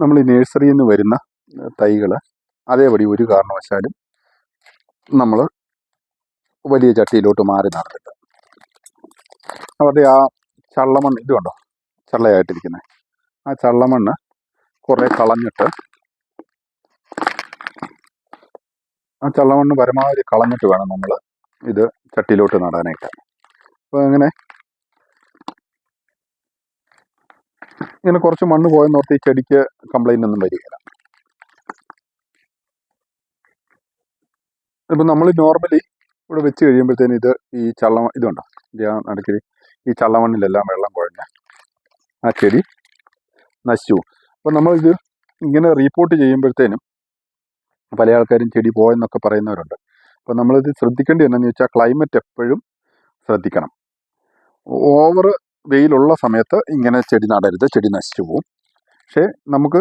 നമ്മൾ ഈ നഴ്സറിയിൽ നിന്ന് വരുന്ന തൈകൾ അതേപടി ഒരു കാരണവശാലും നമ്മൾ വലിയ ചട്ടിയിലോട്ട് മാറി നടരുത്. അവരുടെ ആ ചള്ളമണ്ണ് ഇത് കണ്ടോ, ചള്ളയായിട്ടിരിക്കുന്നത് ആ ചള്ളമണ്ണ് കുറേ കളഞ്ഞിട്ട്, ആ ചള്ളമണ്ണ് പരമാവധി കളഞ്ഞിട്ട് വേണം നമ്മൾ ഇത് ചട്ടിയിലോട്ട് നടാനായിട്ട്. അപ്പോൾ അങ്ങനെ കുറച്ച് മണ്ണ് പോയെന്നോർത്ത് ഈ ചെടിക്ക് കംപ്ലൈൻ്റ് ഒന്നും വരികയില്ല. ഇപ്പം നമ്മൾ നോർമലി ഇവിടെ വെച്ച് കഴിയുമ്പോഴത്തേനും ഈ ഇതുണ്ടോ, നടുക്കിൽ ഈ ചള്ളമണ്ണിലെല്ലാം വെള്ളം കുഴഞ്ഞ് ആ ചെടി നശിച്ചു. അപ്പം നമ്മളിത് ഇങ്ങനെ റീപ്പോർട്ട് ചെയ്യുമ്പോഴത്തേനും പല ആൾക്കാരും ചെടി പോയെന്നൊക്കെ പറയുന്നവരുണ്ട്. അപ്പോൾ നമ്മളിത് ശ്രദ്ധിക്കേണ്ടത് എന്നാന്ന് വെച്ചാൽ ക്ലൈമറ്റ് എപ്പോഴും ശ്രദ്ധിക്കണം. ഓവർ വെയിലുള്ള സമയത്ത് ഇങ്ങനെ ചെടി നടരുത്, ചെടി നശിച്ചു പോവും. പക്ഷേ നമുക്ക്